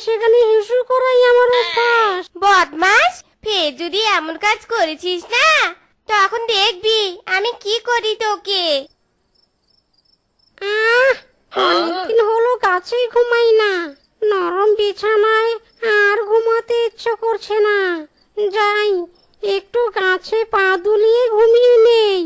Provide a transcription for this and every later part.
সেখানে হিসু করাই আমার অভ্যাস। বদমাস, ফের যদি এমন কাজ করেছিস না তখন দেখবি আমি কি করি তোকে। অনেকদিন হলো গাছেই ঘুমাই না, নরম বিছানায় আর ঘুমাতে ইচ্ছে করছে না। যাই একটু গাছে পা দুলিয়ে ঘুমিয়ে নেই।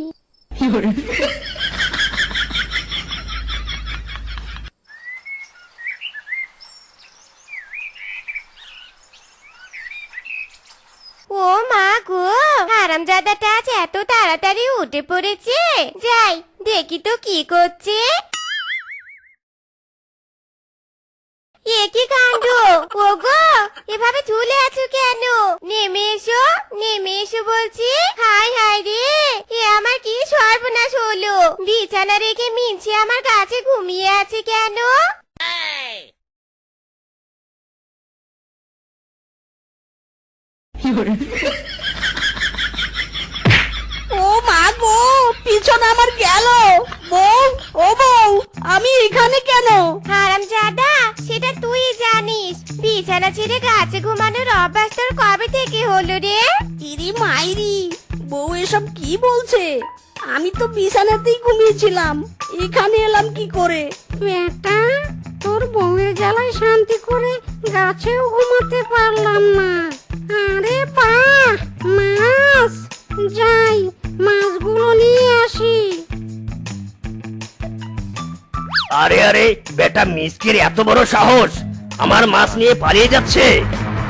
ও মা গো, হারামজাদাটা আজ এত তাড়াতাড়ি উঠে পড়েছে। যাই দেখি তো কি করছে। এ কি কাণ্ড! ওগো, এভাবে ঝুলে আছো কেন? নেমে এসো, নেমে এসো বলছি। হায় হায় রে, এ আমার কি সর্বনাশ হলো! বিছানা রেখে মিনছে আমার কাছে ঘুমিয়ে আছে কেন? ও মা গো, পিছন আমার গেল। বউ, ও বউ, আমি এখানে কেন? হারামজাদা, সেটা তুই জানিস। বিছানা ছেড়ে গাছে ঘুমানোর অভ্যাস তোর কবে থেকে হলো রে? ইরি মাইরি, বউ এসব কি বলছে? আমি তো বিছানাতেই ঘুমিয়েছিলাম, এখানে এলাম কি করে? বেটা, তোর বউয়ের জ্বালায় শান্তি করে গাছেও ঘুমাতে পারলাম না। আরে বাহ, মাছ! যাই মাছগুলো নিয়ে আসি। আরে আরে, বেটা মিসকির এত বড় সাহস, আমার মাছ নিয়ে পালিয়ে যাচ্ছে।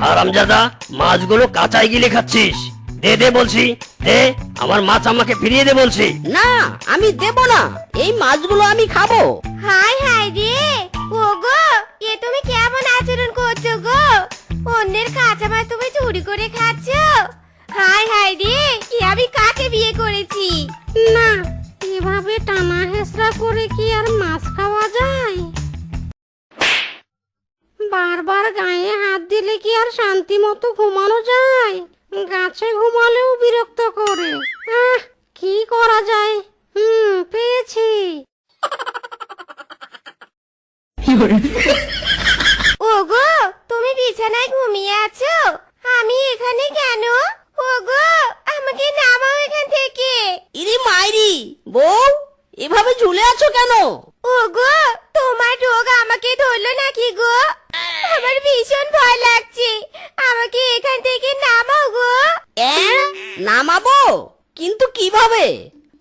হারামজাদা, মাছগুলো কাঁচাই গিলে খাচ্ছিস। দে দে বলছি, দে আমার মাছ, আমাকে ফিরিয়ে দে বলছি। না, আমি দেব না, এই মাছগুলো আমি খাবো। হায় হায় রে, ওগো, এ তুমি কেমন আচরণ করছো গো? অন্যের কাঁচা মাছ তুমি চুরি করে খাচ্ছ? হায় হায় রে, কি আমি কাকে বিয়ে করেছি? না, এভাবে টানা হেসরা করে কি আর মাছ খাওয়া যায়? বারবার গায়ে হাত দিলে কি আর শান্তি মতো ঘুমানো যায়? গাছে ঘুমালেও বিরক্ত করে। কি করা যায়? পেয়েছি। ওগো, তুমি বিছানায় ঘুমিয়ে আছো, আমি এখানে কেন? ওগো, আমাকে নামাও এখান থেকে। ইরি মাইরি, বউ এভাবে ঝুলে আছো কেন? ওগো, তোমার রোগ আমাকে ধরলো নাকি গো? আমার ভীষণ ভয় লাগছে, আমাকে এখান থেকে নামাও গো। নামাবো? কিন্তু কিভাবে?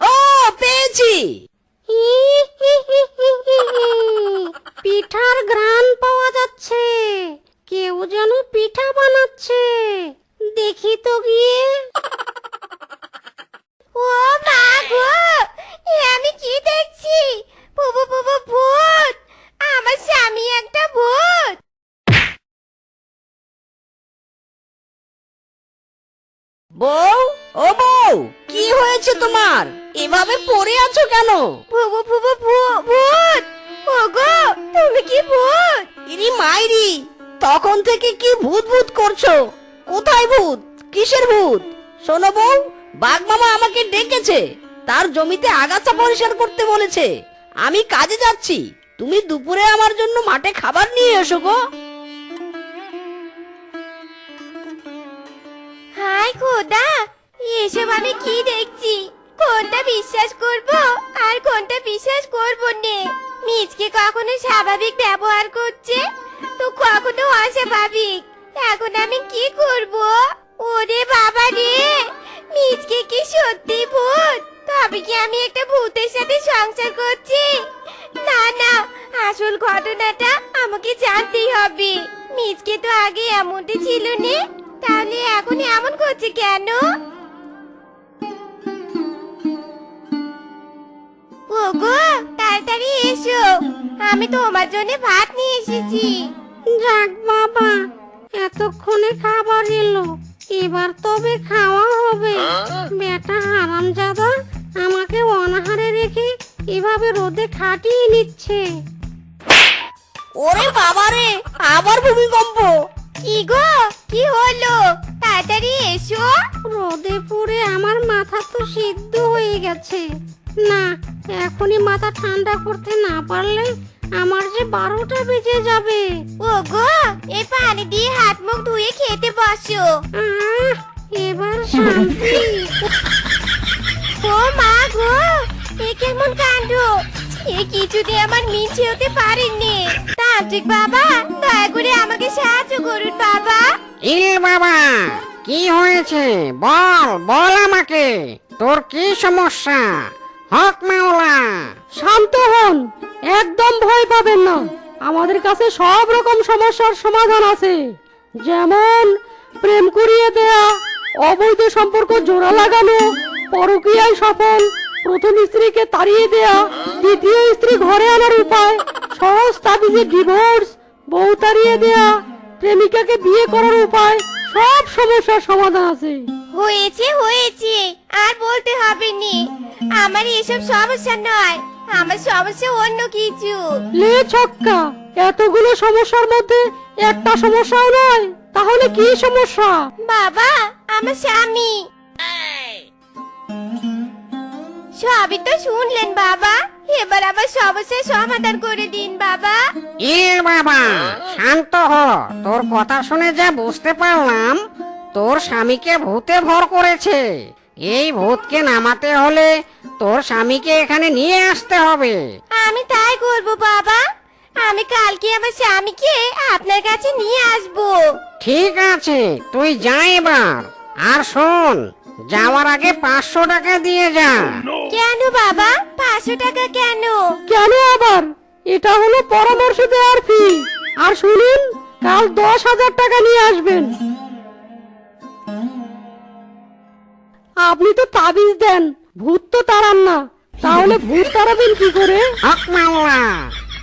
ও, পেয়েছি। পিঠার ঘ্রাণ পাওয়া যাচ্ছে, কেউ যেন পিঠা বানাচ্ছে। দেখি তো গিয়ে। ও মা গো, এ আমি কি দেখছি? বুবু বুবু ভূত! আমার স্বামী একটা ভূত! বউ, ও বউ, কি হয়েছে তোমার? এভাবে পড়ে আছো কেন? বুবু বুবু ভূত! ওগো, তুমি কি ভূত? ইরি মাইরি, তখন থেকে কি ভূত ভূত করছো? কোথায় ভূত? কিসের ভূত? শোনো বউ, বাঘ মামা আমাকে ডেকেছে, তার জমিতে আগাছা পরিষ্কার করতে বলেছে। আমি কাজে যাচ্ছি, তুমি দুপুরে আমার জন্য মাঠে খাবার নিয়ে এসো গো। হায় খোদা, এসব আমি কি দেখছি? কোনটা বিশ্বাস করব আর কোনটা বিশ্বাস করব নে? মিজকে কখনো স্বাভাবিক ব্যবহার করছে, তো কখনো অস্বাভাবিক। এখন আমি কি করব? ওরে বাবা রে, মিজকে কি সত্যি ভূত? তবে কি আমি একটা ভূতের সাথে সংসার করছি? না না, আসল ঘটনাটা আমাকে জানতেই হবে। মিজকে তো আগে এমনটি ছিল না, তাহলে এখন এমন করছে কেন? ওগো, তাড়াতাড়ি এসো, আমি তোমার জন্য ভাত নিয়ে এসেছি। যাক বাবা, এতক্ষণে খাবার এলো, এবার তবে খাওয়া হবে। বেটা হারামজাদা আমাকে অনাহারে রেখে এভাবে রোদে খাটিয়ে নিচ্ছে। ওরে বাবারে, আবার ভূমিকম্প! কি গো, কি হলো? তাড়াতাড়ি এসো। রোদে পুড়ে আমার মাথা তো সিদ্ধ হয়ে গেছে। না, এখনই মাথা ঠান্ডা করতে না পারলে আমার যে 12টা বেজে যাবে। ওগো এই পানি দিয়ে হাত মুখ ধুয়ে খেতে বসো। আহ, এবার শান্তি। ও মা গো, এ কেমন কাণ্ড! এ কিছুতে আমার মিছে হতে পারেননি। তান্ত্রিক বাবা, দয়া করে আমাকে সাহায্য করুন বাবা। ইরে বাবা, কি হয়েছে? বল বল আমাকে, তোর কি সমস্যা? হক মাওলা। শান্ত হন, একদম ভয় পাবেন না। আমাদের কাছে সব রকম সমস্যার সমাধান আছে, যেমন প্রেম করিয়ে দেয়া, অবৈধ সম্পর্ক জোড়া লাগানো, পরকীয়ায় সফল, প্রথম স্ত্রীকে তাড়িয়ে দেয়া, দ্বিতীয় স্ত্রী ঘরে আনার উপায়, সহজ তাবিজে ডিভোর্স, বউ তাড়িয়ে দেয়া, প্রেমিকাকে বিয়ে করার উপায়, সব সমস্যার সমাধান আছে। হয়েছে হয়েছে, আর বলতে হবে নি। আমার এসব সমস্যা নয়, আমার সমস্যা অন্য কিছু। লে ছক্কা, এতগুলো সমস্যার মধ্যে একটা সমস্যাও নয়, তাহলে কি সমস্যা? বাবা, আমার স্বামী। সবই তো শুনলেন বাবা, এবার আমার সমস্যার সমাধান করে দিন বাবা। ইরে বাবা, শান্ত হ। তোর কথা শুনে যা বুঝতে পারলাম, তোর স্বামীকে ভূতে ভর করেছে। এই ভূতকে নামাতে হলে তোর স্বামীকে এখানে নিয়ে আসতে হবে। আমি তাই করব বাবা, আমি কালকে আমার স্বামীকে আপনার কাছে নিয়ে আসব। ঠিক আছে, তুই যা এবার। আর শোন, যাওয়ার আগে 500 টাকা দিয়ে যা। কেন বাবা, 500 টাকা কেন? কেন আবার? এটা হলো পরামর্শ দেওয়ার ফি। আর শুনুন, কাল 10,000 টাকা নিয়ে আসবেন। আপনি তো তাবিজ দেন, ভূত তো তাড়ান না, তাহলে ভূত তাড়াবেন কি করে? হক মাওলা,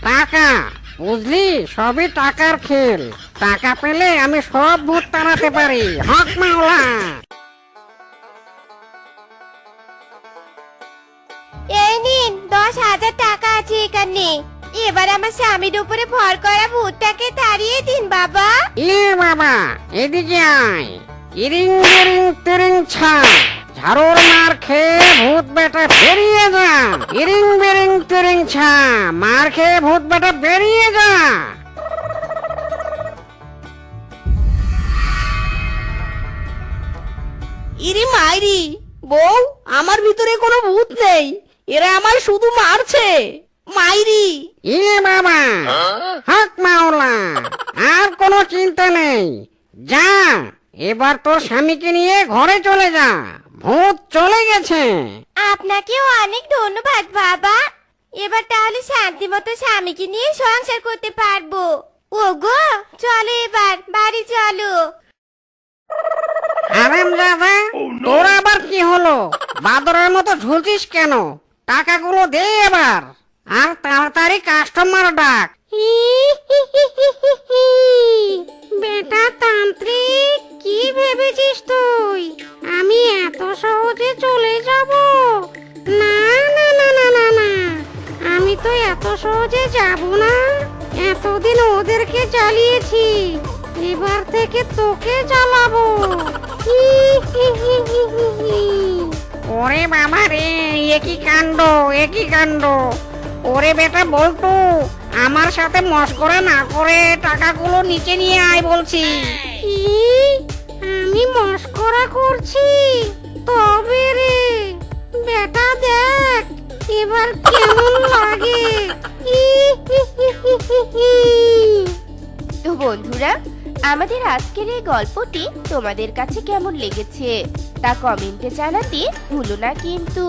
টাকা বুঝলি, সবই টাকার খেল। টাকা পেলে আমি সব ভূত তাড়াতে পারি। হক মাওলা। এই নিন, 10,000 টাকা আছে এখানে। এবার আমার স্বামীর উপরে ভর করা ভূতটাকে তাড়িয়ে দিন বাবা। এ বাবা, এদিকে আয়। ইরিং বিরিং তিরিং ছা, ঝাড়ুর মার খেয়ে ভূত বেটা বেরিয়ে যা। ইরিং বিরিং তিরিং ছা, মার খেয়ে ভূত বেটা বেরিয়ে যা। ইরি মাইরি, বউ, আমার ভিতরে কোনো ভূত নেই, এরা আমার শুধু মারছে। মাইরি। এ বাবা, হক মাওলা, আর কোনো চিন্তা নেই। যা, এবার তোর স্বামীকে নিয়ে ঘরে চলে যা, ভূত চলে গেছে। আপনাকেও অনেক ধন্যবাদ বাবা। এবার তাহলে শান্তি মতো স্বামীকে নিয়ে সংসার করতে পারবো। ওগো, চলো এবার বাড়ি চলো। হারামজাদা, তোর আবার কি হলো? বাদরের মতো ঝুলছিস কেন? টাকাগুলো দে এবার, আর তাড়াতাড়ি কাস্টমার ডাক। বেটা তান্ত্রিক, কি ভেবেছিস তুই আমি এত সহজে চলে যাব? না না না না না না, আমি তো এত সহজে যাব না। এতদিন ওদেরকে চালিয়েছি, এবার থেকে তোকে চালাবো। ওরে বাবা রে, একই কাণ্ড, একই কাণ্ড। ওরে বেটা বল্টু, আমার সাথে মস্করা না করে টাকাগুলো নিচে নিয়ে আয় বলছি। কি? আমি মস্করা করছি? তবে রে বেটা, দেখ এবার কেমন লাগে। তো বন্ধুরা, আমাদের আজকের এই গল্পটি তোমাদের কাছে কেমন লেগেছে তা কমেন্টে জানাতে ভুলো না কিন্তু।